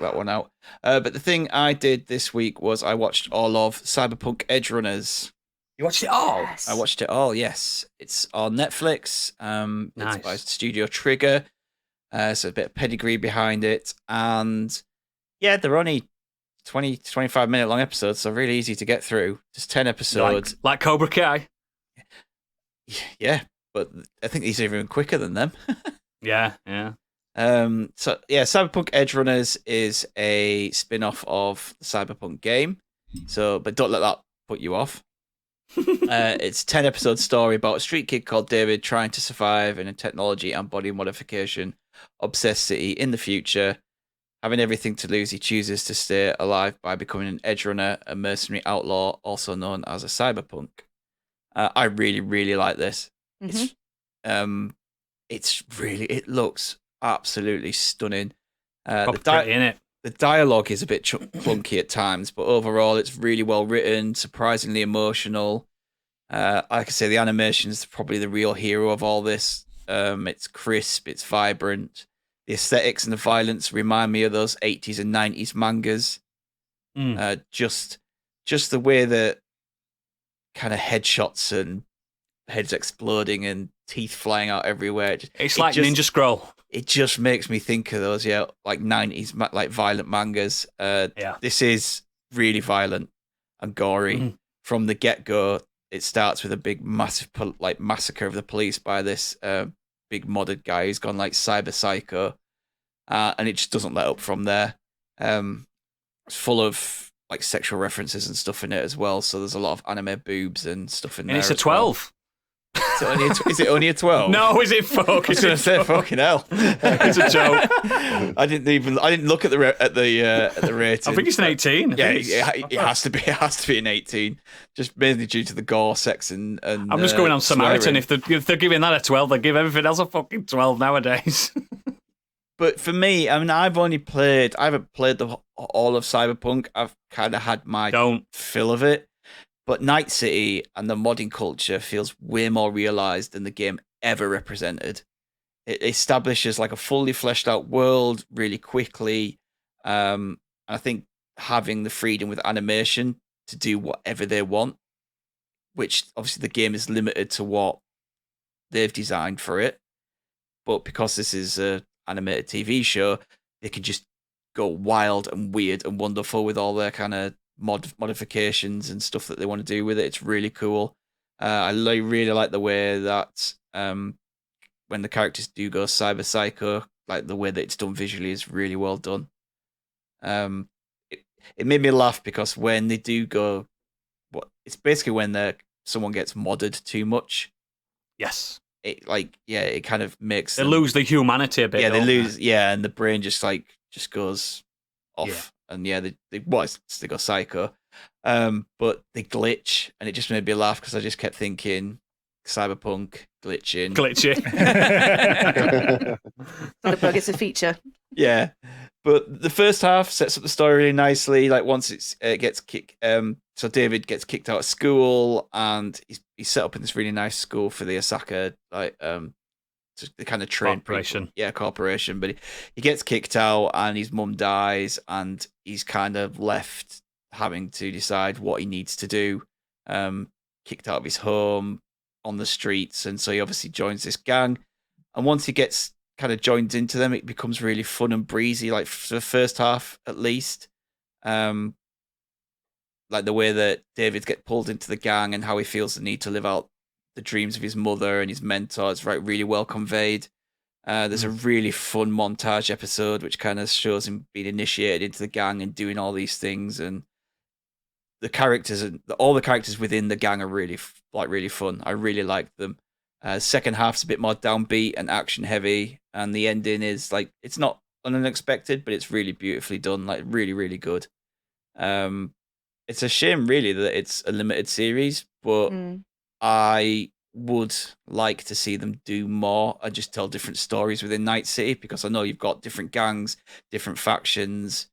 that one out. But the thing I did this week was I watched all of Cyberpunk Edgerunners. You watched it all? Yes. I watched it all, yes. It's on Netflix. Nice. It's by Studio Trigger. So a bit of pedigree behind it. And yeah, they're only 20 to 25 minute long episodes, so really easy to get through. Just 10 episodes. Like Cobra Kai? Yeah, but I think these are even quicker than them. Yeah. So yeah, Cyberpunk Edgerunners is a spin-off of the Cyberpunk game. So, but don't let that put you off. It's a 10 episode story about a street kid called David trying to survive in a technology and body modification obsessed city in the future. Having everything to lose, he chooses to stay alive by becoming an edgerunner, a mercenary outlaw, also known as a cyberpunk. I really, really like this. It looks absolutely stunning. The dialogue is a bit clunky at times, but overall it's really well written, surprisingly emotional. Like I say, the animation is probably the real hero of all this. It's crisp, it's vibrant. The aesthetics and the violence remind me of those 80s and 90s mangas. Just the way that kind of headshots and heads exploding and teeth flying out everywhere. It's like Ninja Scroll. It just makes me think of those, like 90s, like violent mangas. This is really violent and gory. From the get-go, it starts with a big, massive, massacre of the police by this big modded guy who's gone like cyber psycho, and it just doesn't let up from there. It's full of like sexual references and stuff in it as well, so there's a lot of anime boobs and stuff in there. And it's a 12. Is it only a 12? No, is it fuck? I was going to say fucking hell. It's a joke. I didn't look at the rating. I think it's an 18. Yeah, it has to be. It has to be an 18, just mainly due to the gore, sex, and I'm just going on Samaritan. If they're giving that a 12, they give everything else a fucking 12 nowadays. But for me, I mean, I haven't played all of Cyberpunk. I've kind of had my fill of it. But Night City and the modding culture feels way more realized than the game ever represented. It establishes like a fully fleshed out world really quickly. I think having the freedom with animation to do whatever they want, which obviously the game is limited to what they've designed for it. But because this is a animated TV show, they can just go wild and weird and wonderful with all their kind of modifications and stuff that they want to do with it. It's really cool. I really like the way that when the characters do go cyber psycho, like the way that it's done visually is really well done. It made me laugh because when they do go, it's basically when someone gets modded too much. Yes. It kind of makes them lose the humanity a bit. Yeah, they lose. Yeah, and the brain just goes off. Yeah. And they go psycho, but they glitch, and it just made me laugh because I just kept thinking Cyberpunk glitching. Not a bug, it's a feature. Yeah, but the first half sets up the story really nicely. Like once it gets kicked, so David gets kicked out of school, and he's set up in this really nice school for the Osaka the kind of train corporation. Corporation. But he gets kicked out, and his mum dies, and he's kind of left having to decide what he needs to do. Kicked out of his home on the streets, and so he obviously joins this gang. And once he gets kind of joined into them, it becomes really fun and breezy. Like for the first half, at least, like the way that David gets pulled into the gang and how he feels the need to live out the dreams of his mother and his mentor. It's really well conveyed. There's a really fun montage episode which kind of shows him being initiated into the gang and doing all these things, and the characters and all the characters within the gang are really fun. I really like them. Second half's a bit more downbeat and action heavy, and the ending is like, it's not unexpected, but it's really beautifully done. Like really, really good. It's a shame really that it's a limited series, but I would like to see them do more and just tell different stories within Night City, because I know you've got different gangs, different factions.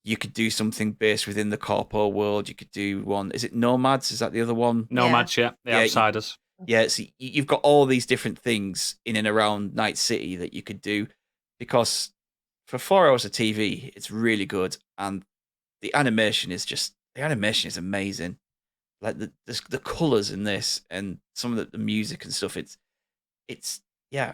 You could do something based within the corpo world. You could do one. Is it Nomads? Is that the other one? Nomads, yeah. The Outsiders. So you've got all these different things in and around Night City that you could do, because for 4 hours of TV, it's really good, and the animation is amazing. Like the colors in this and some of the music and stuff, it's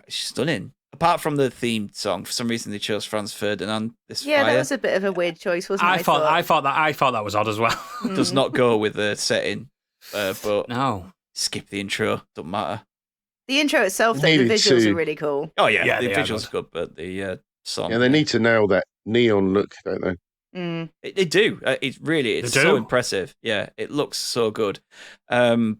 stunning. Apart from the theme song, for some reason they chose Franz Ferdinand. That was a bit of a weird choice, wasn't it? I thought that was odd as well. Does not go with the setting, but no. Skip the intro, don't matter. The intro itself, though, the visuals are really cool. Oh yeah, the visuals are good, but the song. Yeah, they need to nail that neon look, don't they? They do. It's so impressive. Yeah, it looks so good. I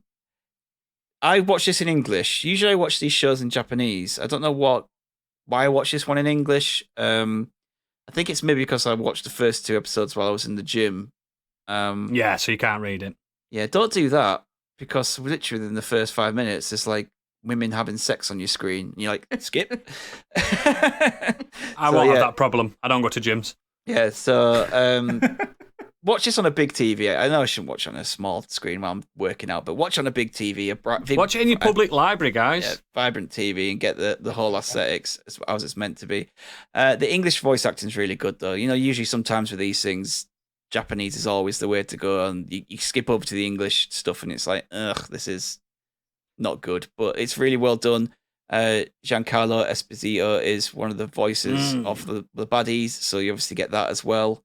watch this in English. Usually I watch these shows in Japanese. I don't know why I watch this one in English. I think it's maybe because I watched the first 2 episodes while I was in the gym. So you can't read it. Yeah, don't do that, because literally in the first 5 minutes, there's like women having sex on your screen. And you're like, skip. I won't have that problem. I don't go to gyms. Yeah, so watch this on a big TV. I know I shouldn't watch on a small screen while I'm working out, but watch on a big TV. Watch it in your public library, guys. Yeah, vibrant TV, and get the whole aesthetics as it's meant to be. The English voice acting is really good, though. Usually sometimes with these things, Japanese is always the way to go, and you skip over to the English stuff, and it's like, ugh, this is not good. But it's really well done. Giancarlo Esposito is one of the voices of the baddies, so you obviously get that as well.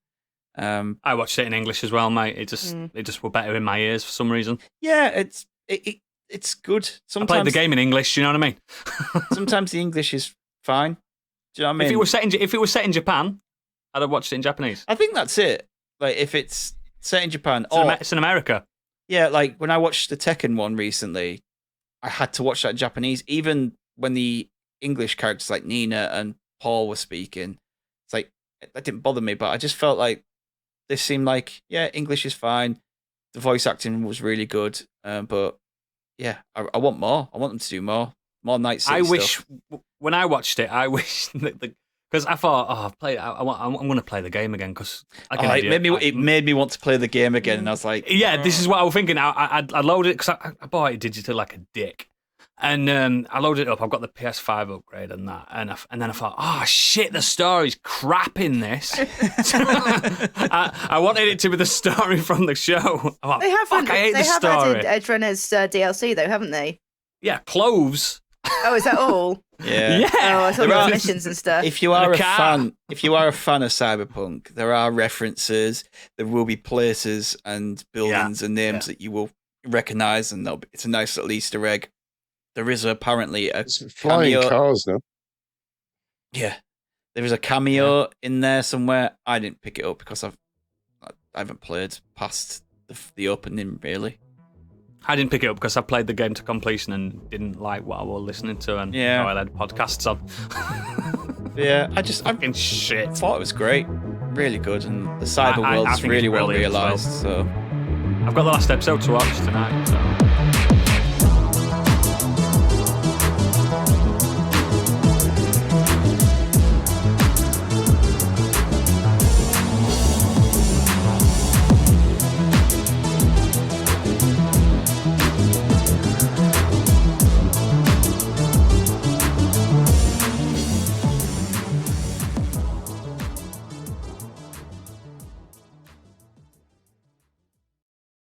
I watched it in English as well, mate. It just were better in my ears for some reason. Yeah, it's good. Sometimes I played the game in English. Do you know what I mean? Sometimes the English is fine. Do you know what I mean? If it was set in Japan, I'd have watched it in Japanese. I think that's it. Like if it's set in Japan, it's in America. Yeah, like when I watched the Tekken one recently, I had to watch that in Japanese, even when the English characters like Nina and Paul were speaking. It's like that didn't bother me, but I just felt like this seemed like, English is fine. The voice acting was really good, but yeah, I want more. I want them to do more Night City stuff. When I watched it, I wish because I thought, I'm going to play the game again because it made me want to play the game again, and I was like, this is what I was thinking. I loaded it because I bought it digital like a dick. And I loaded it up. I've got the PS5 upgrade and that. And then I thought, oh, shit, the story's crap in this. I wanted it to be the story from the show. I hate the story. They have added Edgerunners DLC, though, haven't they? Yeah, clothes. Oh, is that all? Yeah. Oh, I thought there were missions and stuff. If you are a fan of Cyberpunk, there are references. There will be places and buildings and names that you will recognise, and it's a nice little Easter egg. There is apparently a flying cameo. Cars now. Yeah, there is a cameo in there somewhere. I didn't pick it up because I haven't played past the opening really. I didn't pick it up because I played the game to completion and didn't like what I was listening to, and so I had podcasts on. I fucking shit. Thought it was great, really good, and the cyber world is really well realised. So I've got the last episode to watch tonight. So.